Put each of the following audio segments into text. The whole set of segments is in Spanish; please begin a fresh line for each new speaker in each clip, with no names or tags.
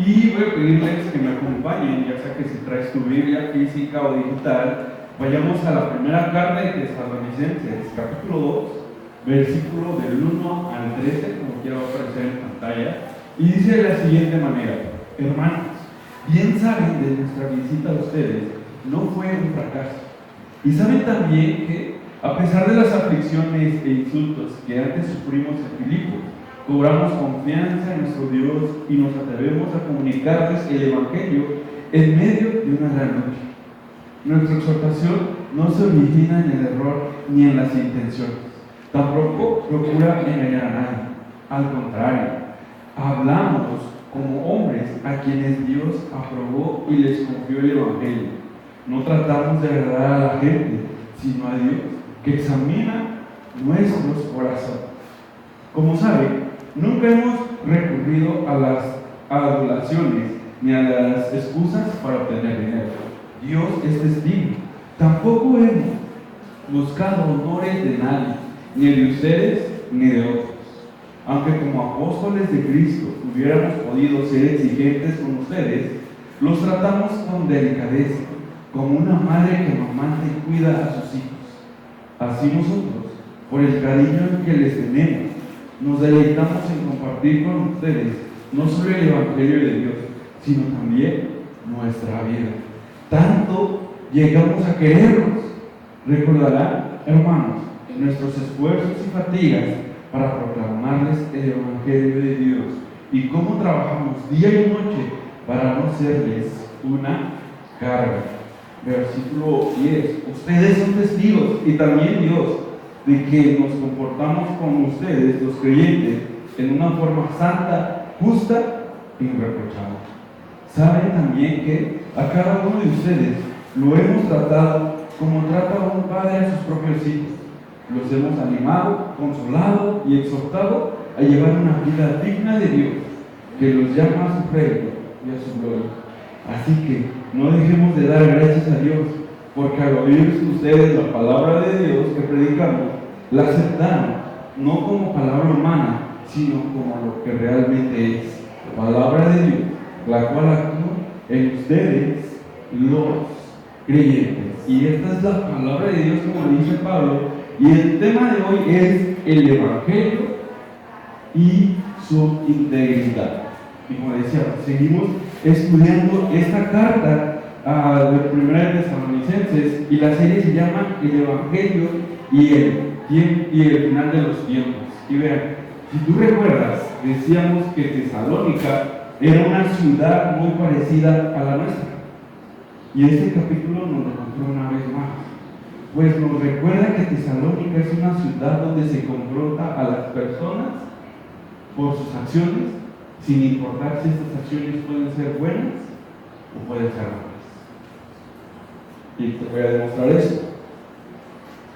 Y voy a pedirles que me acompañen, ya sea que si traes tu Biblia física o digital, vayamos a la primera carta de Tesalonicenses, capítulo 2, versículo del 1 al 13, como quiera va a aparecer en pantalla, y dice de la siguiente manera: hermanos, bien saben de nuestra visita a ustedes, no fue un fracaso. Y saben también que, a pesar de las aflicciones e insultos que antes sufrimos en Filipos, cobramos confianza en nuestro Dios y nos atrevemos a comunicarles el Evangelio en medio de una gran lucha. Nuestra exhortación no se origina en el error ni en las intenciones. Tampoco procura engañar a nadie. Al contrario, hablamos como hombres a quienes Dios aprobó y les confió el Evangelio. No tratamos de agradar a la gente, sino a Dios, que examina nuestros corazones. Como saben, nunca hemos recurrido a las adulaciones ni a las excusas para obtener dinero. Dios es testigo. Tampoco hemos buscado honores de nadie, ni de ustedes ni de otros. Aunque como apóstoles de Cristo hubiéramos podido ser exigentes con ustedes, los tratamos con delicadeza, como una madre que amamanta y cuida a sus hijos. Así nosotros, por el cariño que les tenemos, nos deleitamos en compartir con ustedes no solo el Evangelio de Dios, sino también nuestra vida. Tanto llegamos a quererlos. Recordarán, hermanos, nuestros esfuerzos y fatigas para proclamarles el Evangelio de Dios y cómo trabajamos día y noche para no serles una carga. Versículo 10. Ustedes son testigos, y también Dios, de que nos comportamos con ustedes, los creyentes, en una forma santa, justa e irreprochable. Saben también que a cada uno de ustedes lo hemos tratado como trata un padre a sus propios hijos. Los hemos animado, consolado y exhortado a llevar una vida digna de Dios, que los llama a su reino y a su gloria. Así que no dejemos de dar gracias a Dios, porque al oír ustedes la palabra de Dios que predicamos, la aceptaron, no como palabra humana, sino como lo que realmente es, palabra de Dios, la cual actúa en ustedes, los creyentes. Y esta es la palabra de Dios, como dice Pablo, y el tema de hoy es el Evangelio y su integridad. Y como decía, seguimos estudiando esta carta de Primera de Tesalonicenses, y la serie se llama El Evangelio y el final de los tiempos. Y vean, si tú recuerdas, decíamos que Tesalónica era una ciudad muy parecida a la nuestra, y este capítulo nos lo contó una vez más, pues nos recuerda que Tesalónica es una ciudad donde se confronta a las personas por sus acciones, sin importar si estas acciones pueden ser buenas o pueden ser malas. Y te voy a demostrar eso.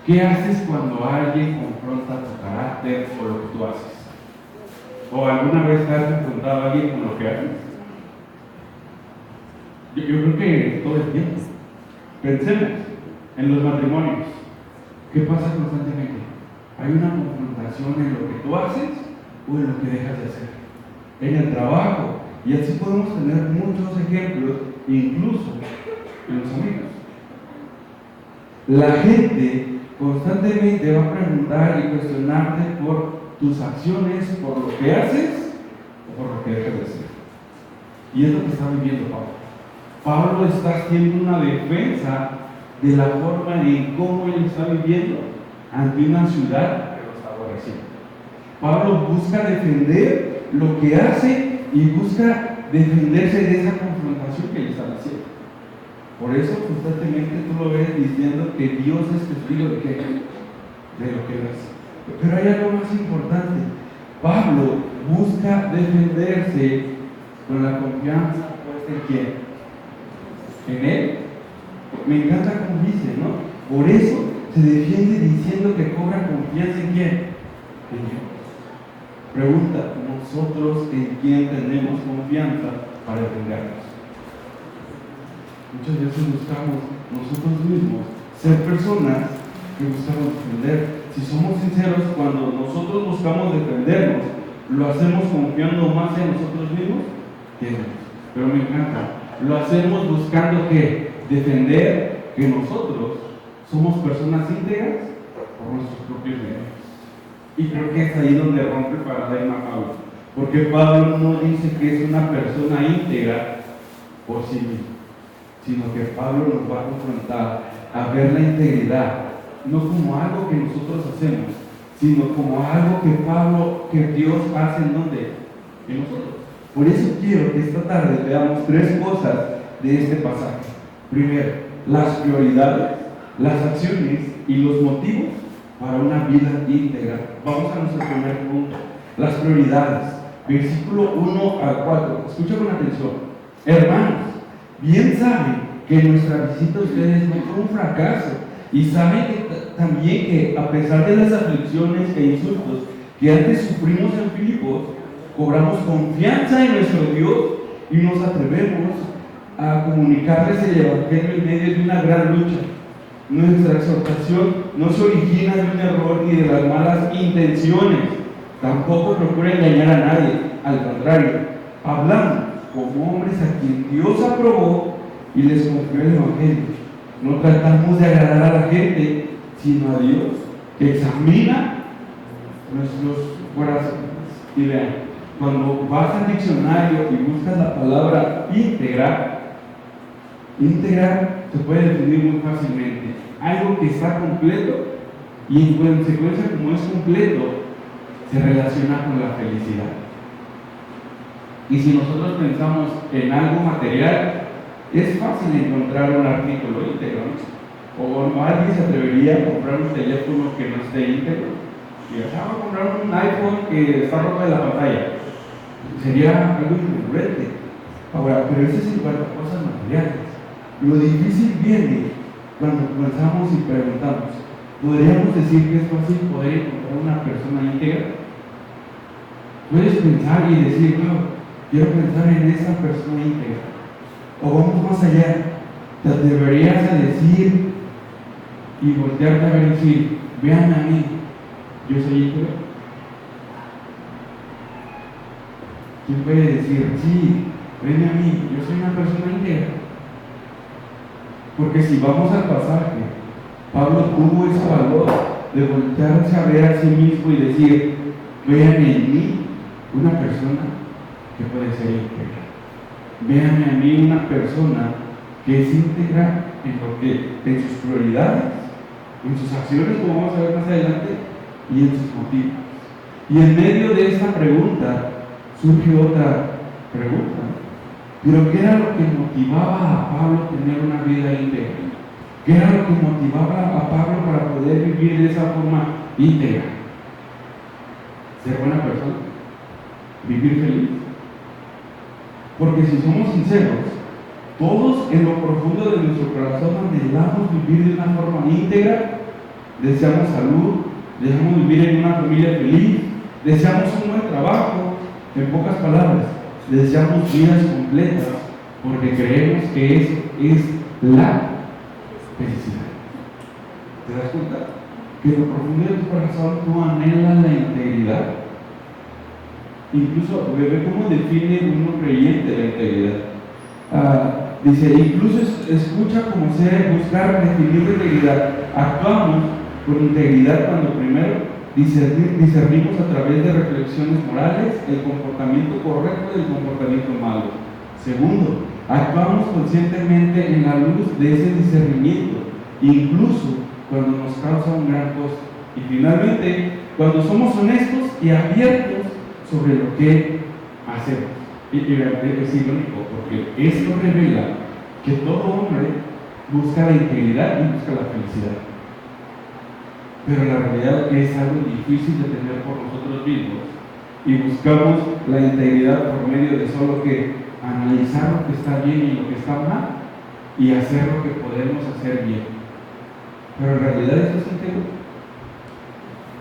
¿Qué haces cuando alguien confronta tu carácter o lo que tú haces? ¿O alguna vez te has confrontado a alguien con lo que haces? Yo creo que todo el tiempo. Pensemos en los matrimonios. ¿Qué pasa constantemente? Hay una confrontación en lo que tú haces o en lo que dejas de hacer. En el trabajo. Y así podemos tener muchos ejemplos, incluso en los amigos. La gente constantemente va a preguntar y cuestionarte por tus acciones, por lo que haces o por lo que dejas de hacer. Y es lo que está viviendo Pablo. Pablo está haciendo una defensa de la forma en cómo él está viviendo ante una ciudad que lo está aborreciendo. Pablo busca defender lo que hace y busca defenderse de esa confrontación que le están haciendo. Por eso constantemente tú lo ves diciendo que Dios es testigo de qué, de lo que hace. Pero hay algo más importante. Pablo busca defenderse con la confianza puesta en quién, en él. Me encanta como dice, ¿no? Por eso se defiende diciendo que cobra confianza en quién, en Dios. Pregunta, ¿nosotros en quién tenemos confianza para defendernos? Muchas veces buscamos nosotros mismos ser personas que buscamos defender. Si somos sinceros, cuando nosotros buscamos defendernos, ¿lo hacemos confiando más en nosotros mismos que en Dios? pero me encanta. Lo hacemos buscando que defender que nosotros somos personas íntegras por nuestros propios medios. Y creo que es ahí donde rompe el paradigma Pablo. Porque Pablo no dice que es una persona íntegra por sí mismo, sino que Pablo nos va a confrontar a ver la integridad, no como algo que nosotros hacemos, sino como algo que Dios hace en donde, en nosotros. Por eso quiero que esta tarde veamos tres cosas de este pasaje. Primero, las prioridades, las acciones y los motivos para una vida íntegra. Vamos a nuestro primer punto, las prioridades, versículo 1 al 4. Escucha con atención. Hermanos, bien saben que nuestra visita a ustedes no fue un fracaso, y saben también que a pesar de las aflicciones e insultos que antes sufrimos en Filipos, cobramos confianza en nuestro Dios y nos atrevemos a comunicarles el Evangelio en medio de una gran lucha. Nuestra exhortación no se origina de un error ni de las malas intenciones, tampoco procura engañar a nadie, al contrario, hablamos como hombres a quien Dios aprobó y les confió el Evangelio. No tratamos de agradar a la gente, sino a Dios, que examina nuestros corazones. Y vean, cuando vas al diccionario y buscas la palabra íntegra se puede definir muy fácilmente. Algo que está completo y en consecuencia, como es completo, se relaciona con la felicidad. Y si nosotros pensamos en algo material, es fácil encontrar un artículo íntegro, ¿no? O alguien se atrevería a comprar un teléfono que no esté íntegro y va a comprar un iPhone que está roto de la pantalla. Sería algo incongruente. Ahora, pero eso es en cuanto a cosas materiales. Lo difícil viene cuando comenzamos y preguntamos, ¿podríamos decir que es fácil poder encontrar una persona íntegra? Puedes pensar y decir, wow, quiero pensar en esa persona íntegra. O vamos más allá, te atreverías a decir y voltearte a ver y decir, vean a mí, yo soy íntegro. ¿Quién puede decir, sí, ven a mí, yo soy una persona íntegra? Porque si vamos al pasaje, Pablo tuvo ese valor de voltearse a ver a sí mismo y decir, vean en mí una persona que puede ser íntegra. Véanme a mí una persona que es íntegra en sus prioridades, en sus acciones, como vamos a ver más adelante, y en sus motivos. Y en medio de esta pregunta surge otra pregunta. ¿Pero qué era lo que motivaba a Pablo a tener una vida íntegra? ¿Qué era lo que motivaba a Pablo para poder vivir de esa forma íntegra? ¿Ser buena persona? ¿Vivir feliz? Porque si somos sinceros, todos en lo profundo de nuestro corazón anhelamos vivir de una forma íntegra, deseamos salud, deseamos vivir en una familia feliz, deseamos un buen trabajo, en pocas palabras, deseamos vidas completas, porque creemos que eso es la felicidad. ¿Te das cuenta? Que en lo profundo de tu corazón tú anhelas la integridad. Incluso, ve cómo define un creyente la integridad. Dice, incluso escucha como se buscar definir la integridad. Actuamos con integridad cuando primero discernimos a través de reflexiones morales el comportamiento correcto del comportamiento malo. Segundo, actuamos conscientemente en la luz de ese discernimiento, incluso cuando nos causa un gran costo. Y finalmente, cuando somos honestos y abiertos sobre lo que hacemos. Y es irónico, porque esto revela que todo hombre busca la integridad y busca la felicidad. Pero la realidad es algo difícil de tener por nosotros mismos y buscamos la integridad por medio de solo que analizar lo que está bien y lo que está mal y hacer lo que podemos hacer bien. Pero en realidad eso es íntegro.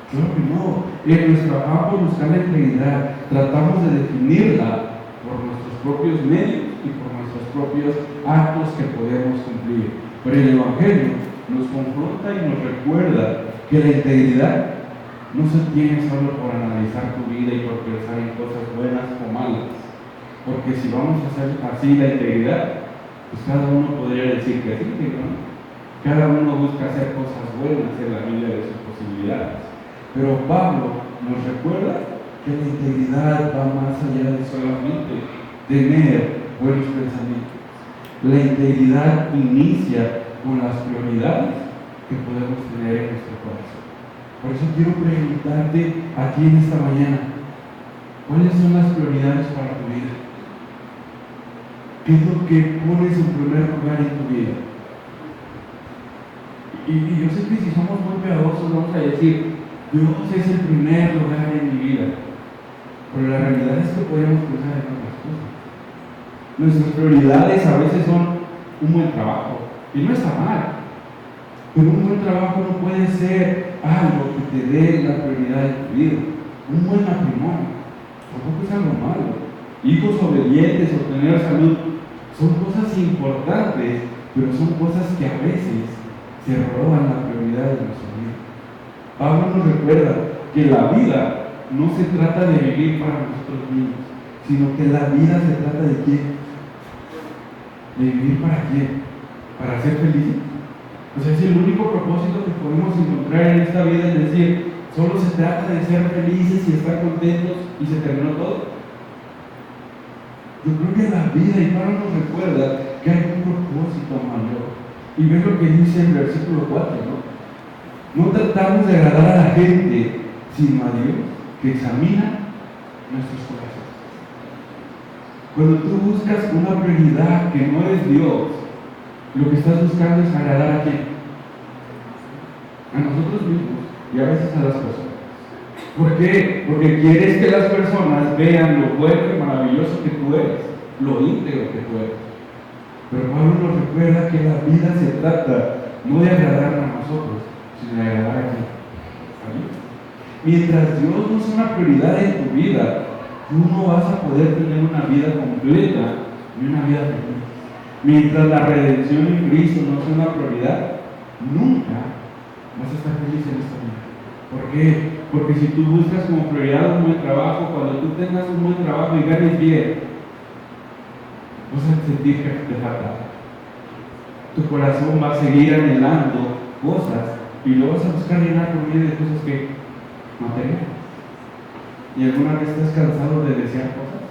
Claro que no. En nuestro afán por buscar la integridad, tratamos de definirla por nuestros propios medios y por nuestros propios actos que podemos cumplir. Pero el Evangelio nos confronta y nos recuerda que la integridad no se tiene solo por analizar tu vida y por pensar en cosas buenas o malas. Porque si vamos a hacer así la integridad, pues cada uno podría decir que sí, ¿no? Cada uno busca hacer cosas buenas en la medida de sus posibilidades. Pero Pablo nos recuerda que la integridad va más allá de solamente tener buenos pensamientos. La integridad inicia con las prioridades que podemos tener en nuestro corazón. Por eso quiero preguntarte aquí en esta mañana, ¿cuáles son las prioridades para tu vida? ¿Qué es lo que pones en primer lugar en tu vida? Y yo sé que si somos muy piadosos vamos a decir, Dios es el primer lugar en mi vida. Pero la realidad es que podemos pensar en otras cosas. Nuestras prioridades a veces son un buen trabajo. Y no está mal. Pero un buen trabajo no puede ser algo que te dé la prioridad de tu vida. Un buen matrimonio tampoco es algo malo. Hijos obedientes, obtener salud, son cosas importantes, pero son cosas que a veces se roban la prioridad de nuestra vida. Pablo nos recuerda que la vida no se trata de vivir para nosotros mismos, sino que la vida se trata de quién. ¿De vivir para quién? ¿Para ser felices? O sea, es el único propósito que podemos encontrar en esta vida, es decir, solo se trata de ser felices y estar contentos y se terminó todo. Yo creo que la vida, y Pablo nos recuerda que hay un propósito mayor. Y ves lo que dice en el versículo 4, ¿no? No tratamos de agradar a la gente, sino a Dios, que examina nuestros corazones. Cuando tú buscas una prioridad que no es Dios, lo que estás buscando es agradar a quién? A nosotros mismos y a veces a las personas. ¿Por qué? Porque quieres que las personas vean lo bueno y maravilloso que tú eres, lo íntegro que tú eres. Pero Pablo nos recuerda que la vida se trata no de agradar a nosotros, sino de agradar a quién? A Dios. Mientras Dios no es una prioridad en tu vida, tú no vas a poder tener una vida completa ni una vida feliz. Mientras la redención en Cristo no sea una prioridad, nunca vas a estar feliz en esta vida. ¿Por qué? Porque si tú buscas como prioridad un buen trabajo, cuando tú tengas un buen trabajo y ganes bien, vas a sentir que te falta. Tu corazón va a seguir anhelando cosas y lo vas a buscar llenar por medio de cosas que materiales. ¿Y alguna vez estás cansado de desear cosas?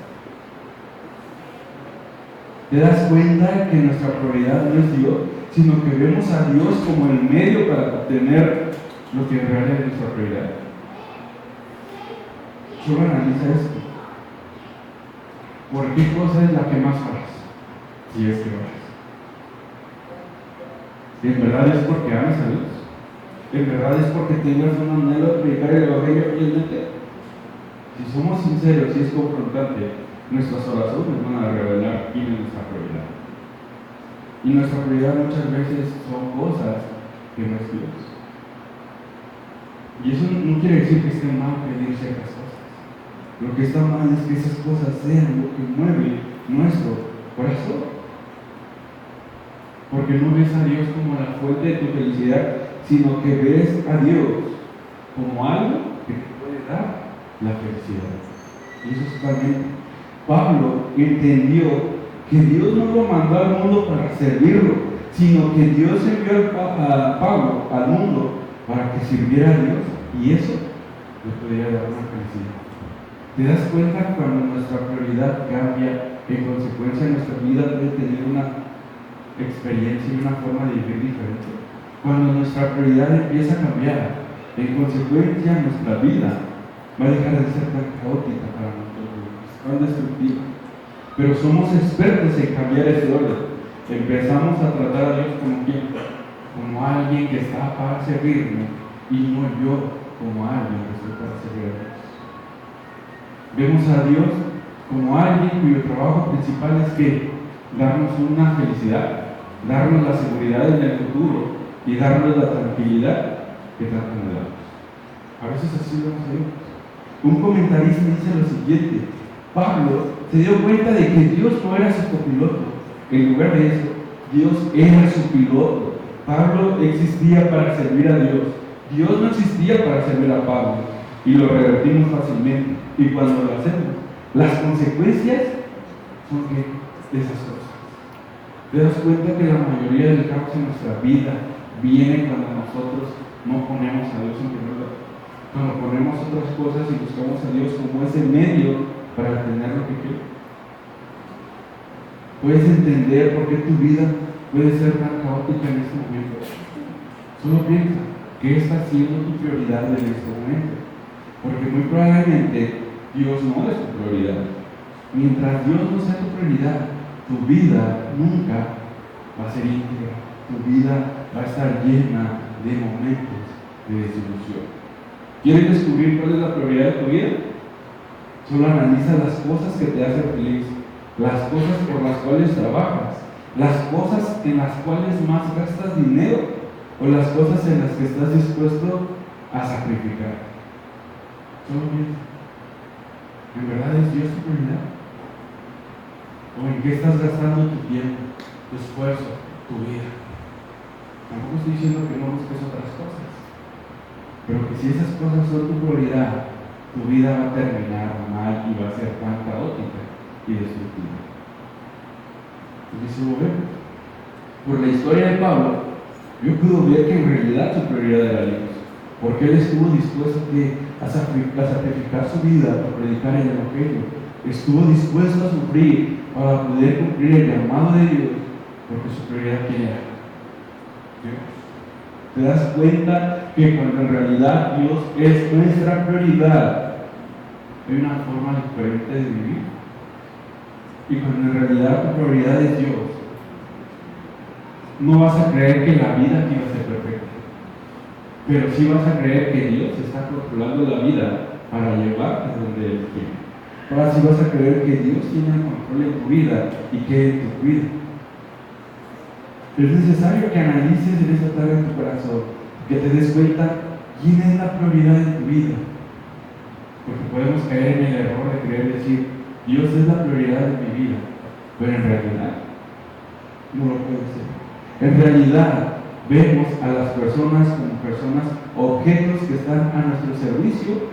¿Te das cuenta que nuestra prioridad no es Dios, sino que vemos a Dios como el medio para obtener lo que en realidad es nuestra prioridad? Solo analiza esto. ¿Por qué cosa es la que más oras? Si es que oras. ¿En verdad es porque amas a Dios? ¿En verdad es porque tengas un anhelo de predicar el evangelio fielmente? Si somos sinceros y es confrontante, nuestras oraciones van a revelar quién es nuestra prioridad. Y nuestra prioridad muchas veces son cosas que no es Dios. Y eso no quiere decir que esté mal pedir ciertas cosas. Lo que está mal es que esas cosas sean lo que mueve nuestro corazón. Porque no ves a Dios como la fuente de tu felicidad, sino que ves a Dios como algo que te puede dar la felicidad. Y eso es totalmente. Pablo entendió que Dios no lo mandó al mundo para servirlo, sino que Dios envió a Pablo al mundo para que sirviera a Dios, y eso le podría dar una felicidad. ¿Te das cuenta cuando nuestra prioridad cambia, en consecuencia nuestra vida puede tener una experiencia y una forma de vivir diferente? Cuando nuestra prioridad empieza a cambiar, en consecuencia nuestra vida va a dejar de ser tan caótica para nosotros, tan destructiva. Pero somos expertos en cambiar ese orden. Empezamos a tratar a Dios como quien, como alguien que está para servirme, y no yo como alguien que estoy para servir a Dios. Vemos a Dios como alguien cuyo trabajo principal es que darnos una felicidad, darnos la seguridad en el futuro y darnos la tranquilidad que tanto nos damos. A veces así lo vemos a Dios. Un comentarista dice lo siguiente: Pablo se dio cuenta de que Dios no era su copiloto. En lugar de eso, Dios era su piloto. Pablo existía para servir a Dios. Dios no existía para servir a Pablo. Y lo revertimos fácilmente. Y cuando lo hacemos, las consecuencias son que de esas cosas. ¿Te das cuenta que la mayoría del caos en nuestra vida viene cuando nosotros no ponemos a Dios en primer lugar? Cuando ponemos otras cosas y buscamos a Dios como ese medio para tener lo que queremos. Puedes entender por qué tu vida puede ser tan caótica en este momento. Solo piensa, ¿qué está siendo tu prioridad en este momento? Porque muy probablemente Dios no es tu prioridad. Mientras Dios no sea tu prioridad, tu vida nunca va a ser íntegra. Tu vida va a estar llena de momentos de desilusión. ¿Quieres descubrir cuál es la prioridad de tu vida? Solo analiza las cosas que te hacen feliz, las cosas por las cuales trabajas, las cosas en las cuales más gastas dinero o las cosas en las que estás dispuesto a sacrificar. Solo piensa, ¿en verdad es Dios tu prioridad? ¿O en qué estás gastando tu tiempo, tu esfuerzo, tu vida? Tampoco estoy diciendo que no busques otras cosas, pero que si esas cosas son tu prioridad, tu vida va a terminar mal y va a ser tan caótica y destructiva. Y eso lo vemos. Por la historia de Pablo, yo puedo ver que en realidad su prioridad era Dios, porque él estuvo dispuesto a sacrificar su vida para predicar el Evangelio. Estuvo dispuesto a sufrir para poder cumplir el llamado de Dios, porque su prioridad ¿quién era? Dios. ¿Te das cuenta que cuando en realidad Dios es nuestra prioridad, hay una forma diferente de vivir? Y cuando en realidad tu prioridad es Dios, no vas a creer que la vida aquí va a ser perfecta, pero sí vas a creer que Dios está controlando la vida para llevarte donde Él quiere. Ahora sí vas a creer que Dios tiene el control en tu vida y que Él te cuida. Es necesario que analices en esta tarde en tu corazón, que te des cuenta quién es la prioridad en tu vida. Porque podemos caer en el error de creer decir, Dios es la prioridad de mi vida, pero en realidad no lo puede ser. En realidad vemos a las personas como personas, objetos que están a nuestro servicio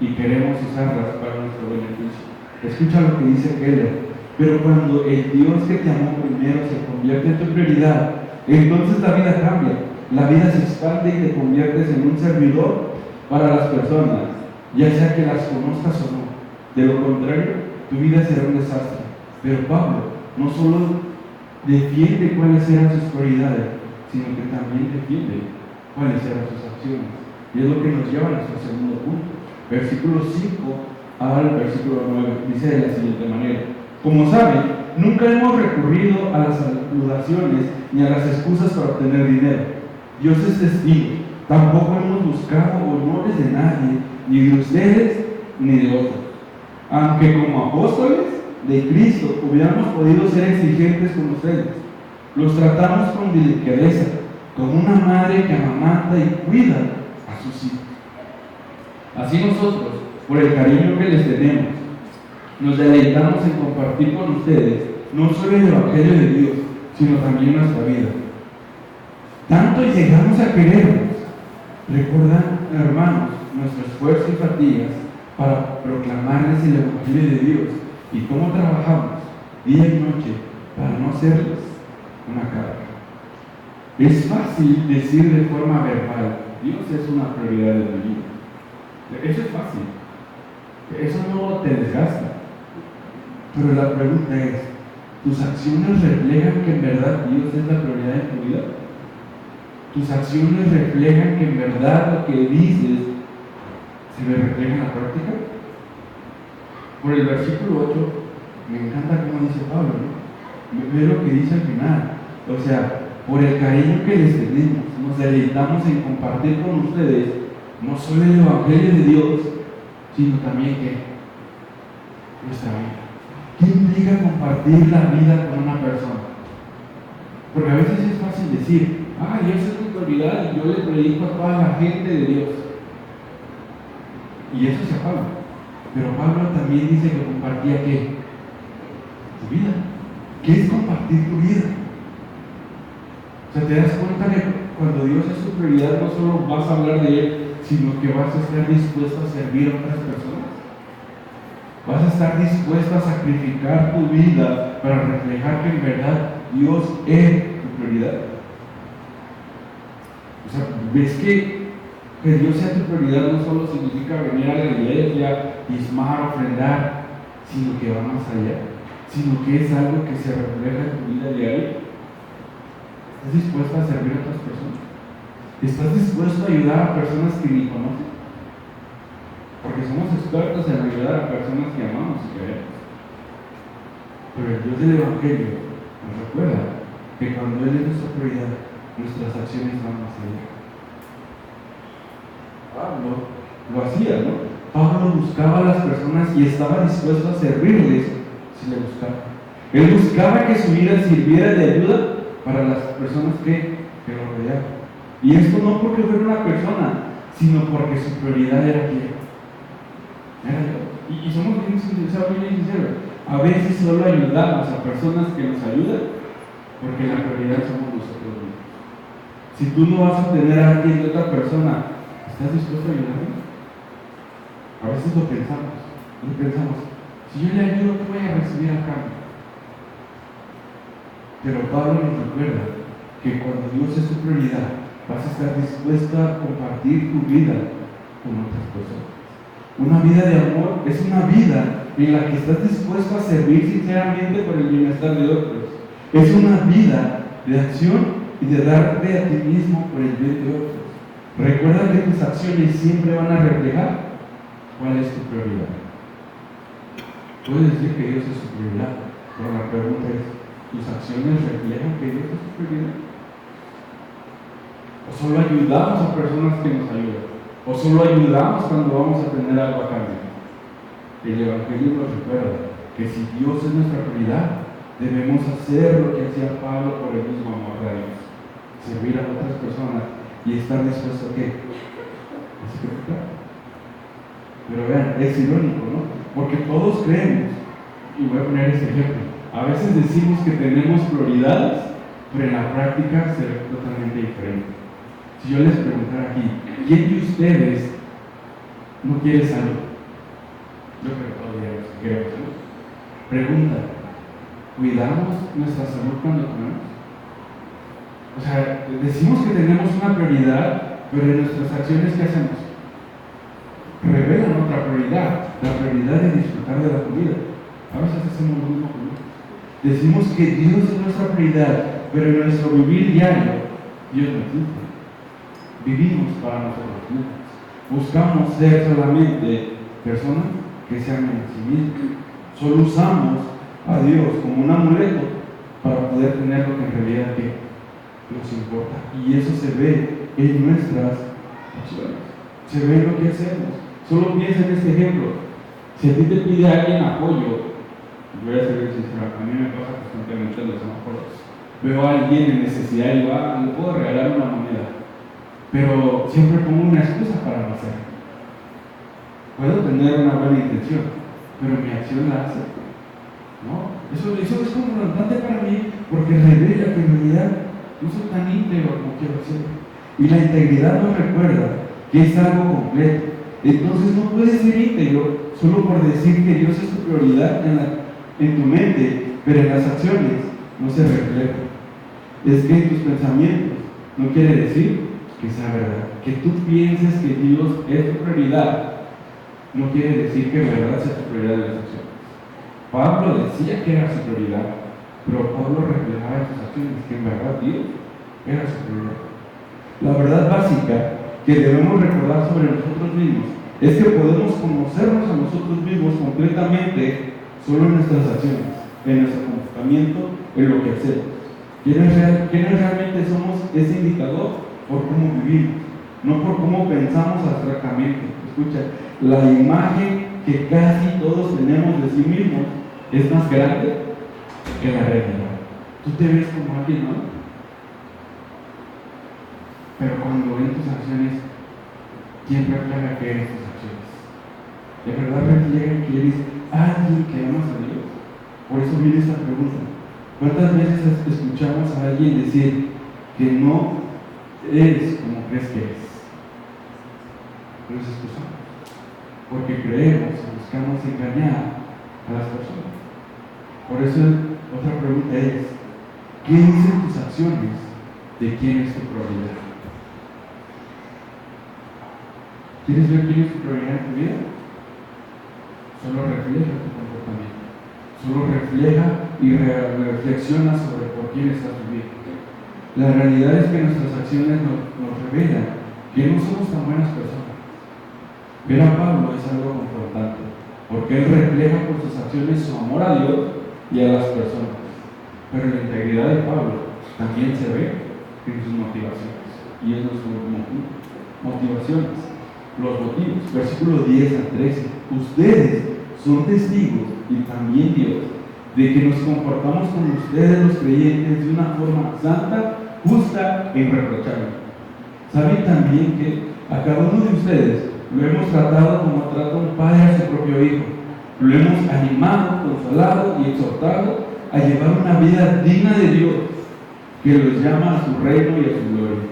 y queremos usarlas para nuestro beneficio. Escucha lo que dice Keller. Pero cuando el Dios que te amó primero se convierte en tu prioridad, entonces la vida cambia. La vida se expande y te conviertes en un servidor para las personas, ya sea que las conozcas o no. De lo contrario, tu vida será un desastre. Pero Pablo no solo defiende cuáles eran sus prioridades, sino que también defiende cuáles eran sus acciones. Y es lo que nos lleva a nuestro segundo punto. Versículo 5 al versículo 9 dice de la siguiente manera: como saben, nunca hemos recurrido a las saludaciones ni a las excusas para obtener dinero. Dios es testigo. Tampoco hemos buscado honores de nadie, ni de ustedes ni de otros. Aunque como apóstoles de Cristo hubiéramos podido ser exigentes con ustedes, los tratamos con delicadeza, como una madre que amamanta y cuida a sus hijos. Así nosotros, por el cariño que les tenemos, nos deleitamos en compartir con ustedes no solo el Evangelio de Dios, sino también nuestra vida. Tanto llegamos a querernos. Recuerdan, hermanos, nuestro esfuerzo y fatigas para proclamarles el Evangelio de Dios y cómo trabajamos día y noche para no hacerles una carga. Es fácil decir de forma verbal, Dios es una prioridad de mi vida. Eso es fácil. Eso no te desgasta. Pero la pregunta es, ¿tus acciones reflejan que en verdad Dios es la prioridad de tu vida? ¿Tus acciones reflejan que en verdad lo que dices se me refleja en la práctica? Por el versículo 8, me encanta cómo dice Pablo, ¿no? Ve lo que dice al final. O sea, por el cariño que les tenemos, nos deleitamos en compartir con ustedes no solo el Evangelio de Dios, sino también que nuestra vida. ¿Qué implica compartir la vida con una persona? Porque a veces es fácil decir, Dios es mi prioridad y yo le predico a toda la gente de Dios. Y eso es a Pablo. Pero Pablo también dice que compartía ¿qué? Tu vida. ¿Qué es compartir tu vida? O sea, te das cuenta que cuando Dios es tu prioridad no solo vas a hablar de Él, sino que vas a estar dispuesto a servir a otras personas. Vas a estar dispuesto a sacrificar tu vida para reflejar que en verdad Dios es tu prioridad? O sea, ¿ves que Dios sea tu prioridad no solo significa venir a la iglesia, diezmar, ofrendar, sino que va más allá, sino que es algo que se refleja en tu vida diaria? ¿Estás dispuesto a servir a otras personas? ¿Estás dispuesto a ayudar a personas que ni conoces? Porque somos expertos en ayudar a personas que amamos y queremos. Pero el Dios del Evangelio nos recuerda que cuando Él es nuestra prioridad, nuestras acciones van más allá. Pablo lo hacía, ¿no? Pablo buscaba a las personas y estaba dispuesto a servirles si le buscaba. Él buscaba que su vida sirviera de ayuda para las personas que lo rodeaban. Y esto no porque fuera una persona, sino porque su prioridad era quién. Y somos bien sinceros. A veces solo ayudamos a personas que nos ayudan porque la prioridad somos nosotros mismos. Si tú no vas a tener a alguien de otra persona, ¿estás dispuesto a ayudarme? A veces lo pensamos. Si yo le ayudo, ¿qué voy a recibir a cambio? Pero Pablo nos recuerda que cuando Dios es tu prioridad, vas a estar dispuesto a compartir tu vida con otras personas. Una vida de amor es una vida en la que estás dispuesto a servir sinceramente por el bienestar de otros. Es una vida de acción y de darte a ti mismo por el bien de otros. Recuerda que tus acciones siempre van a reflejar cuál es tu prioridad. Puedes decir que Dios es tu prioridad, pero la pregunta es, ¿tus acciones reflejan que Dios es tu prioridad? ¿O solo ayudamos a personas que nos ayudan? ¿O solo ayudamos cuando vamos a tener algo a cambio? El Evangelio nos recuerda que si Dios es nuestra prioridad, debemos hacer lo que hacía Pablo por el mismo amor de Dios. Servir a otras personas y estar dispuesto a qué? A sacrificar. Pero vean, es irónico, ¿no? Porque todos creemos, y voy a poner este ejemplo, a veces decimos que tenemos prioridades, pero en la práctica se ve totalmente diferente. Si yo les preguntara aquí, ¿quién de ustedes no quiere salud? Yo creo que todos digamos que queremos salud. Pregunta, ¿cuidamos nuestra salud cuando comemos? O sea, decimos que tenemos una prioridad, pero en nuestras acciones, ¿qué hacemos? Revelan otra prioridad, la prioridad de disfrutar de la comida. A veces hacemos lo mismo con Dios. Decimos que Dios es nuestra prioridad, pero en nuestro vivir diario, Dios no existe. Vivimos para nosotros mismos. Buscamos ser solamente personas que se amen a sí mismos. Solo usamos a Dios como un amuleto para poder tener lo que en realidad nos importa. Y eso se ve en nuestras acciones. Se ve en lo que hacemos. Solo piensa en este ejemplo. Si a ti te pide alguien apoyo, voy a ser sincero, a mí me pasa constantemente en los semáforos. Veo a alguien en necesidad y digo, le puedo regalar una moneda. Pero siempre pongo una excusa para no hacerlo. Puedo tener una buena intención, pero mi acción la hace. ¿No? Eso es confrontante para mí porque revela que en realidad no soy tan íntegro como quiero ser. Y la integridad nos recuerda que es algo completo. Entonces no puedes ser íntegro solo por decir que Dios es tu prioridad en tu mente, pero en las acciones no se refleja. Es que en tus pensamientos no quiere decir que sea verdad. Que tú pienses que Dios es tu prioridad no quiere decir que en verdad sea tu prioridad en las acciones. Pablo decía que era su prioridad, pero Pablo reflejaba en sus acciones que en verdad Dios era su prioridad. La verdad básica que debemos recordar sobre nosotros mismos es que podemos conocernos a nosotros mismos completamente solo en nuestras acciones, en nuestro comportamiento, en lo que hacemos. ¿Quiénes realmente somos ese indicador? Por cómo vivimos, no por cómo pensamos abstractamente. Escucha, la imagen que casi todos tenemos de sí mismos es más grande que la realidad. Tú te ves como alguien, ¿no? Pero cuando ven tus acciones, ¿quién refleja que eres tus acciones? ¿De verdad reflejan que eres alguien que amas a Dios? Por eso viene esta pregunta. ¿Cuántas veces escuchamos a alguien decir que no eres como crees que eres? Nos excusamos porque creemos y buscamos engañar a las personas. Por eso, otra pregunta es: ¿qué dicen tus acciones de quién es tu prioridad? ¿Quieres ver quién es tu prioridad en tu vida? Solo refleja tu comportamiento. Solo refleja y reflexiona sobre por quién estás viviendo. La realidad es que nuestras acciones nos revelan que no somos tan buenas personas. Ver a Pablo es algo confrontante, porque él refleja por sus acciones su amor a Dios y a las personas. Pero la integridad de Pablo también se ve en sus motivaciones. Y es nuestro motivaciones, los motivos. Versículo 10 al 13. Ustedes son testigos, y también Dios, de que nos comportamos con ustedes los creyentes de una forma santa, justa e irreprochable. Saben también que a cada uno de ustedes lo hemos tratado como trata un padre a su propio hijo. Lo hemos animado, consolado y exhortado a llevar una vida digna de Dios, que los llama a su reino y a su gloria.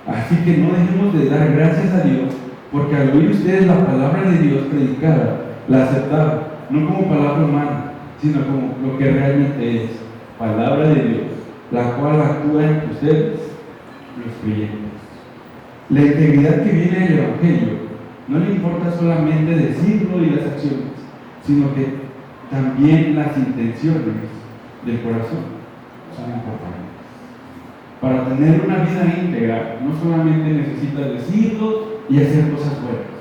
Así que no dejemos de dar gracias a Dios, porque al oír ustedes la palabra de Dios predicada, la aceptaron, no como palabra humana, sino como lo que realmente es, palabra de Dios, la cual actúa en ustedes, los creyentes. La integridad que viene del Evangelio no le importa solamente decirlo y las acciones, sino que también las intenciones del corazón son importantes. Para tener una vida íntegra, no solamente necesitas decirlo y hacer cosas buenas,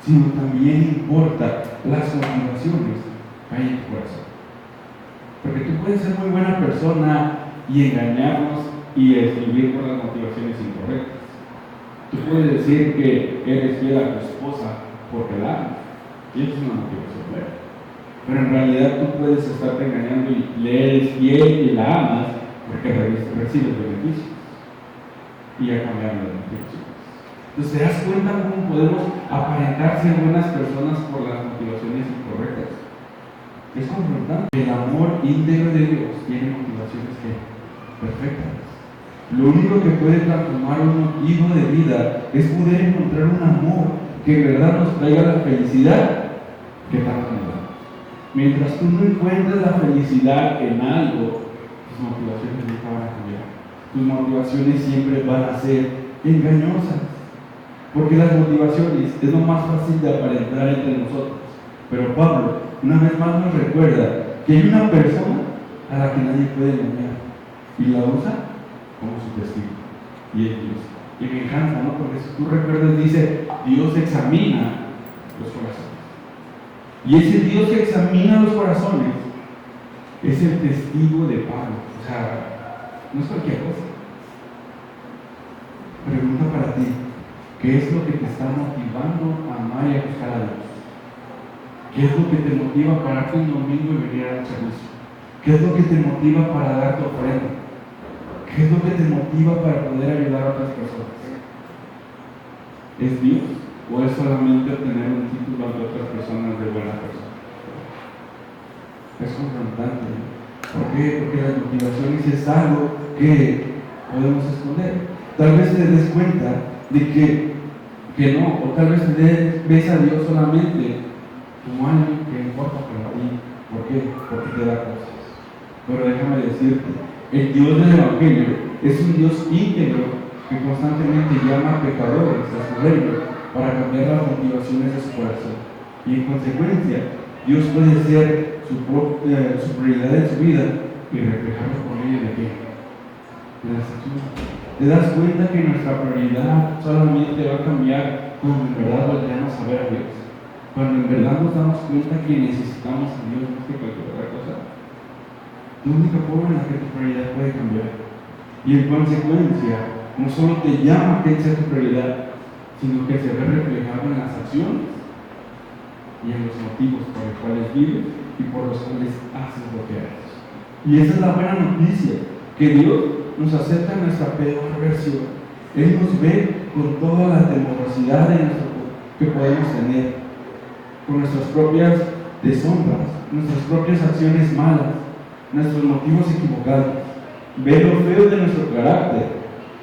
sino también importa las motivaciones que hay en tu corazón. Porque tú puedes ser muy buena persona y engañarnos y vivir por las motivaciones incorrectas. Tú puedes decir que eres fiel a tu esposa porque la amas, y eso es una motivación buena. Pero en realidad tú puedes estarte engañando y le eres fiel y la amas porque recibes beneficios. Y ya cambiaron las motivaciones. Entonces, ¿te das cuenta cómo podemos aparentar ser buenas personas por las motivaciones incorrectas? Es confrontante. El amor íntegro de Dios tiene motivaciones perfectas. Lo único que puede transformar un motivo de vida es poder encontrar un amor que en verdad nos traiga la felicidad que tanto necesitamos. Mientras tú no encuentres la felicidad en algo, tus motivaciones nunca van a cambiar. Tus motivaciones siempre van a ser engañosas. Porque las motivaciones es lo más fácil de aparentar entre nosotros. Pero Pablo, una vez más, nos recuerda que hay una persona a la que nadie puede engañar y la usa como su testigo, y es Dios. Y me encanta, ¿no? Porque si tú recuerdas, dice: Dios examina los corazones. Y ese Dios que examina los corazones es el testigo de Pablo. O sea, no es cualquier cosa. Pregunta para ti: ¿qué es lo que te está motivando a amar y a buscar a Dios? ¿Qué es lo que te motiva a pararte un domingo y venir al servicio? ¿Qué es lo que te motiva para dar tu ofrenda? ¿Qué es lo que te motiva para poder ayudar a otras personas? ¿Es Dios o es solamente obtener un título ante otras personas de buena persona? Es confrontante. ¿Por qué? Porque las motivaciones es algo que podemos esconder. Tal vez te des cuenta de que no, o tal vez ves a Dios solamente como alguien que importa para ti. ¿Por qué? Porque te da cosas. Pero déjame decirte, el Dios del Evangelio es un Dios íntegro que constantemente llama a pecadores a su reino para cambiar las motivaciones de su corazón. Y en consecuencia, Dios puede ser su prioridad en su vida y reflejarlo por medio de qué? De las acciones. ¿Te das cuenta que nuestra prioridad solamente va a cambiar cuando en verdad volteamos a ver a Dios? Cuando en verdad nos damos cuenta que necesitamos a Dios más que cualquier otra cosa. La única forma en la que tu prioridad puede cambiar. Y en consecuencia, no solo te llama a que sea tu prioridad, sino que se ve reflejado en las acciones y en los motivos por los cuales vives y por los cuales haces lo que haces. Y esa es la buena noticia, que Dios nos acepta nuestra peor versión. Él nos ve con toda la temorosidad que podemos tener, con nuestras propias deshonras, nuestras propias acciones malas, nuestros motivos equivocados. Ve lo feo de nuestro carácter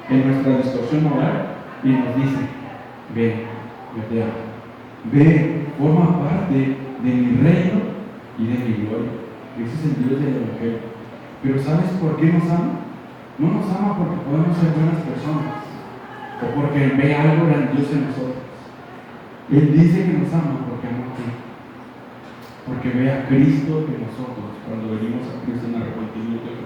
en nuestra distorsión moral y nos dice: ven, yo te amo. Ve, forma parte de mi reino y de mi gloria. Ese es el Dios del Evangelio. Pero ¿sabes por qué nos ama? No nos ama porque podemos ser buenas personas o porque ve algo grandioso en nosotros. Él dice que nos ama porque ama a Cristo, porque ve a Cristo en nosotros cuando venimos a Cristo en arrepentimiento.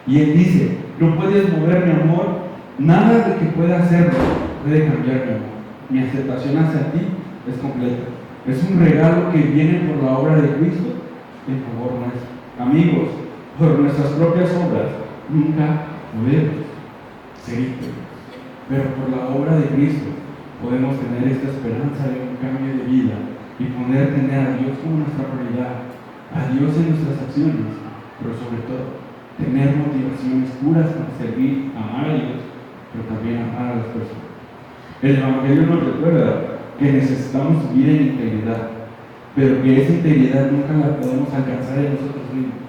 Y Él dice, no puedes mover mi amor, nada de que pueda hacerlo puede cambiar mi amor. Mi aceptación hacia ti es completa. Es un regalo que viene por la obra de Cristo en favor nuestro. Amigos, por nuestras propias obras nunca podemos ser íntegros, pero por la obra de Cristo podemos tener esta esperanza de un cambio de vida y poder tener a Dios como nuestra prioridad, a Dios en nuestras acciones, pero sobre todo tener motivaciones puras para servir, amar a Dios, pero también amar a las personas. El Evangelio nos recuerda que necesitamos vivir en integridad, pero que esa integridad nunca la podemos alcanzar en nosotros mismos.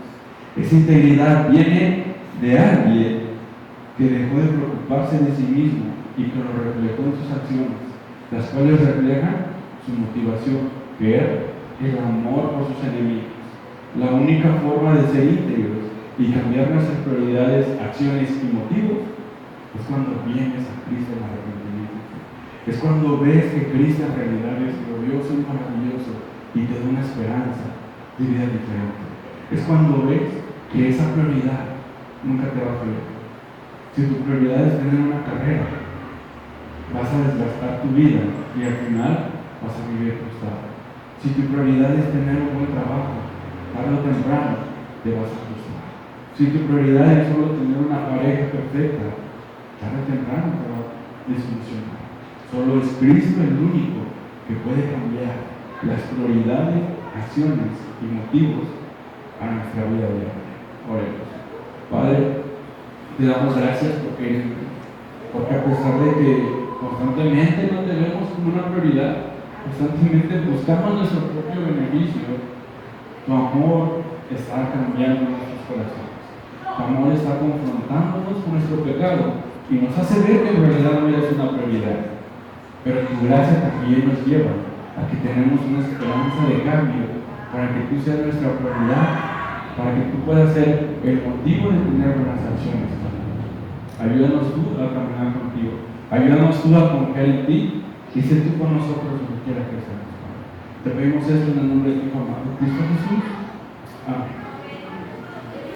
Esa integridad viene de alguien que dejó de preocuparse de sí mismo y que lo reflejó en sus acciones, las cuales reflejan su motivación, que era el amor por sus enemigos. La única forma de ser íntegros y cambiar nuestras prioridades, acciones y motivos es cuando vienes a Cristo en arrepentimiento. Es cuando ves que Cristo en realidad es glorioso y maravilloso y te da una esperanza de vida diferente. Es cuando ves que esa prioridad nunca te va a fallar. Si tu prioridad es tener una carrera, vas a desgastar tu vida y al final vas a vivir frustrado. Si tu prioridad es tener un buen trabajo, tarde o temprano te vas a frustrar. Si tu prioridad es solo tener una pareja perfecta, tarde o temprano te va a desilusionar. Solo es Cristo el único que puede cambiar las prioridades, acciones y motivos a nuestra vida diaria. Oremos. Padre, te damos gracias porque a pesar de que constantemente no te vemos como una prioridad, constantemente buscamos nuestro propio beneficio, tu amor está cambiando nuestros corazones. Tu amor está confrontándonos con nuestro pecado y nos hace ver que en realidad no eres una prioridad. Pero tu gracia también nos lleva a que tenemos una esperanza de cambio para que tú seas nuestra prioridad, para que tú puedas ser el motivo de tener buenas acciones. Ayúdanos tú a caminar contigo. Ayúdanos tú a confiar en ti y sé tú con nosotros donde quiera que seamos. Te pedimos esto en el nombre de tu Hijo amado, Cristo Jesús. Amén.